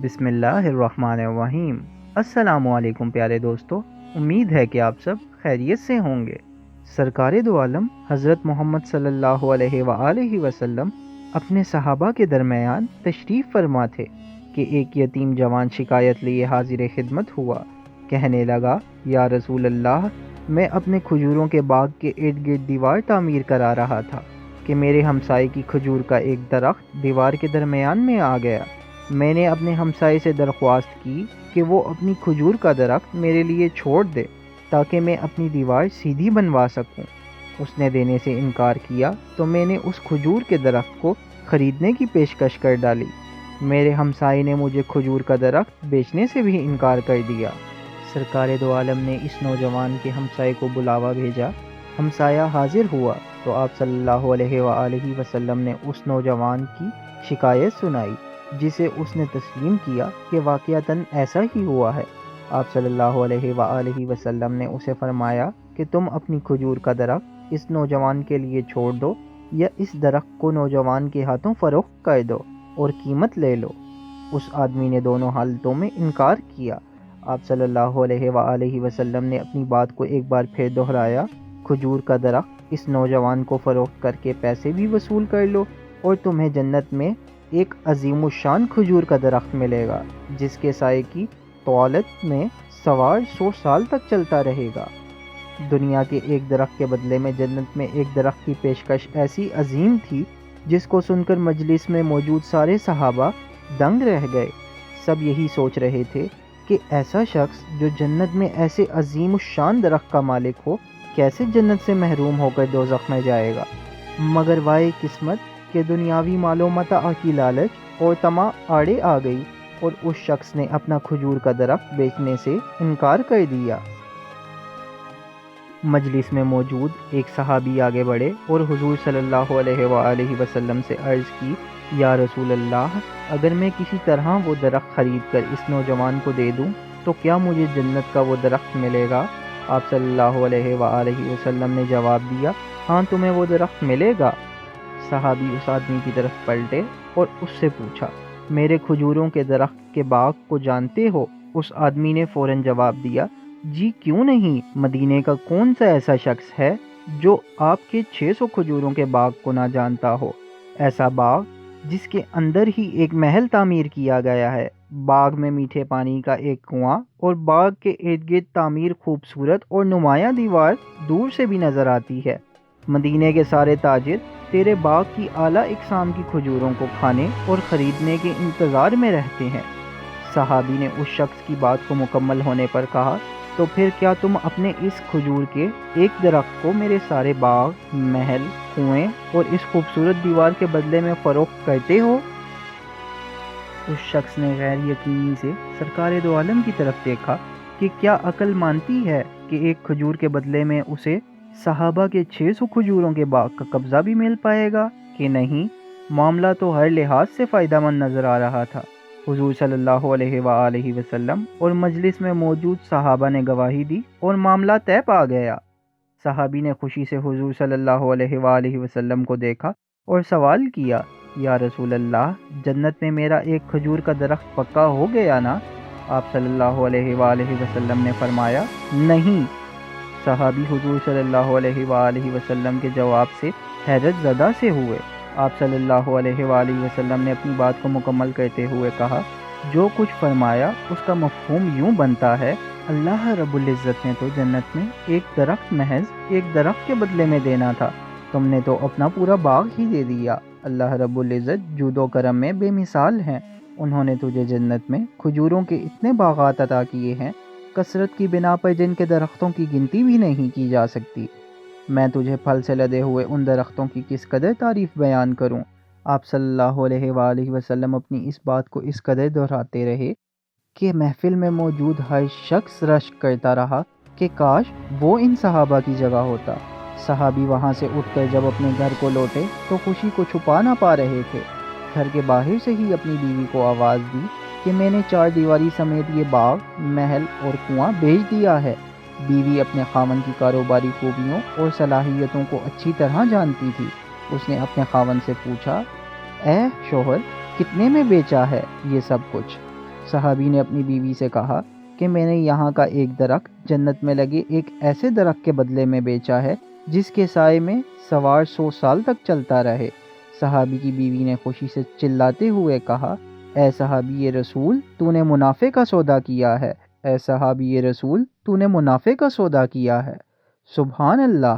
بسم اللہ الرحمن الرحیم۔ السلام علیکم پیارے دوستو، امید ہے کہ آپ سب خیریت سے ہوں گے۔ سرکار دو عالم حضرت محمد صلی اللہ علیہ وآلہ وسلم اپنے صحابہ کے درمیان تشریف فرما تھے کہ ایک یتیم جوان شکایت لیے حاضر خدمت ہوا۔ کہنے لگا، یا رسول اللہ، میں اپنے کھجوروں کے باغ کے ارد گرد دیوار تعمیر کرا رہا تھا کہ میرے ہمسائے کی کھجور کا ایک درخت دیوار کے درمیان میں آ گیا۔ میں نے اپنے ہمسائے سے درخواست کی کہ وہ اپنی کھجور کا درخت میرے لیے چھوڑ دے تاکہ میں اپنی دیوار سیدھی بنوا سکوں۔ اس نے دینے سے انکار کیا تو میں نے اس کھجور کے درخت کو خریدنے کی پیشکش کر ڈالی۔ میرے ہمسائے نے مجھے کھجور کا درخت بیچنے سے بھی انکار کر دیا۔ سرکار دو عالم نے اس نوجوان کے ہمسائے کو بلاوا بھیجا۔ ہمسایہ حاضر ہوا تو آپ صلی اللہ علیہ وآلہ وسلم نے اس نوجوان کی شکایت سنائی، جسے اس نے تسلیم کیا کہ واقعتاً ایسا ہی ہوا ہے۔ آپ صلی اللہ علیہ وآلہ وسلم نے اسے فرمایا کہ تم اپنی کھجور کا درخت اس نوجوان کے لیے چھوڑ دو یا اس درخت کو نوجوان کے ہاتھوں فروخت کر دو اور قیمت لے لو۔ اس آدمی نے دونوں حالتوں میں انکار کیا۔ آپ صلی اللہ علیہ وآلہ وسلم نے اپنی بات کو ایک بار پھر دہرایا، کھجور کا درخت اس نوجوان کو فروخت کر کے پیسے بھی وصول کر لو اور تمہیں جنت میں ایک عظیم الشان کھجور کا درخت ملے گا جس کے سائے کی طوالت میں سوار 100 سال تک چلتا رہے گا۔ دنیا کے ایک درخت کے بدلے میں جنت میں ایک درخت کی پیشکش ایسی عظیم تھی جس کو سن کر مجلس میں موجود سارے صحابہ دنگ رہ گئے۔ سب یہی سوچ رہے تھے کہ ایسا شخص جو جنت میں ایسے عظیم الشان درخت کا مالک ہو کیسے جنت سے محروم ہو کر دوزخ میں جائے گا۔ مگر وائے قسمت کہ دنیاوی مال و متاع کی لالچ اور طمع آڑے آ گئی اور اس شخص نے اپنا کھجور کا درخت بیچنے سے انکار کر دیا۔ مجلس میں موجود ایک صحابی آگے بڑھے اور حضور صلی اللہ علیہ وآلہ وسلم سے عرض کی، یا رسول اللہ، اگر میں کسی طرح وہ درخت خرید کر اس نوجوان کو دے دوں تو کیا مجھے جنت کا وہ درخت ملے گا؟ آپ صلی اللہ علیہ وآلہ وسلم نے جواب دیا، ہاں، تمہیں وہ درخت ملے گا۔ صحابی اس آدمی کی طرف پلٹے اور اس سے پوچھا، میرے کھجوروں کے درخت کے باغ کو جانتے ہو؟ اس آدمی نے فوراً جواب دیا، جی کیوں نہیں، مدینے کا کون سا ایسا شخص ہے جو آپ کے 600 کھجوروں کے باغ کو نہ جانتا ہو؟ ایسا باغ جس کے اندر ہی ایک محل تعمیر کیا گیا ہے، باغ میں میٹھے پانی کا ایک کنواں اور باغ کے ارد گرد تعمیر خوبصورت اور نمایاں دیوار دور سے بھی نظر آتی ہے۔ مدینے کے سارے تاجر تیرے باغ کی اعلیٰ اقسام کی کھجوروں کو کھانے اور خریدنے کے انتظار میں رہتے ہیں۔ صحابی نے اس شخص کی بات کو مکمل ہونے پر کہا، تو پھر کیا تم اپنے اس کھجور کے ایک درخت کو میرے سارے باغ، محل، کنویں اور اس خوبصورت دیوار کے بدلے میں فروخت کرتے ہو؟ اس شخص نے غیر یقینی سے سرکار دو عالم کی طرف دیکھا کہ کیا عقل مانتی ہے کہ ایک کھجور کے بدلے میں اسے صحابہ کے 600 کھجوروں کے باغ کا قبضہ بھی مل پائے گا کہ نہیں؟ معاملہ تو ہر لحاظ سے فائدہ مند نظر آ رہا تھا۔ حضور صلی اللہ علیہ وآلہ وسلم اور مجلس میں موجود صحابہ نے گواہی دی اور معاملہ طے پا گیا۔ صحابی نے خوشی سے حضور صلی اللہ علیہ وآلہ وسلم کو دیکھا اور سوال کیا، یا رسول اللہ، جنت میں میرا ایک کھجور کا درخت پکا ہو گیا نا؟ آپ صلی اللہ علیہ وآلہ وسلم نے فرمایا، نہیں۔ صحابی حضور صلی اللہ علیہ وآلہ وسلم کے جواب سے حیرت زدہ سے ہوئے۔ آپ صلی اللہ علیہ وآلہ وسلم نے اپنی بات کو مکمل کرتے ہوئے کہا، جو کچھ فرمایا اس کا مفہوم یوں بنتا ہے، اللہ رب العزت نے تو جنت میں ایک درخت محض ایک درخت کے بدلے میں دینا تھا، تم نے تو اپنا پورا باغ ہی دے دیا۔ اللہ رب العزت جود و کرم میں بے مثال ہیں، انہوں نے تجھے جنت میں کھجوروں کے اتنے باغات عطا کیے ہیں، کثرت کی بنا پر جن کے درختوں کی گنتی بھی نہیں کی جا سکتی۔ میں تجھے پھل سے لدے ہوئے ان درختوں کی کس قدر تعریف بیان کروں۔ آپ صلی اللہ علیہ وآلہ وسلم اپنی اس بات کو اس قدر دہراتے رہے کہ محفل میں موجود ہر شخص رشک کرتا رہا کہ کاش وہ ان صحابہ کی جگہ ہوتا۔ صحابی وہاں سے اٹھ کر جب اپنے گھر کو لوٹے تو خوشی کو چھپا نہ پا رہے تھے۔ گھر کے باہر سے ہی اپنی بیوی کو آواز دی کہ میں نے 4 دیواری سمیت یہ باغ، محل اور کنواں بیچ دیا ہے۔ بیوی اپنے خاوند کی کاروباری خوبیوں اور صلاحیتوں کو اچھی طرح جانتی تھی۔ اس نے اپنے خاوند سے پوچھا، اے شوہر، کتنے میں بیچا ہے یہ سب کچھ؟ صحابی نے اپنی بیوی سے کہا کہ میں نے یہاں کا ایک درخت جنت میں لگے ایک ایسے درخت کے بدلے میں بیچا ہے جس کے سائے میں سوار 100 سال تک چلتا رہے۔ صحابی کی بیوی نے خوشی سے چلاتے ہوئے کہا، اے صحابی رسول، تو نے منافع کا سودا کیا ہے، اے صحابی رسول، تو نے منافع کا سودا کیا ہے۔ سبحان اللہ۔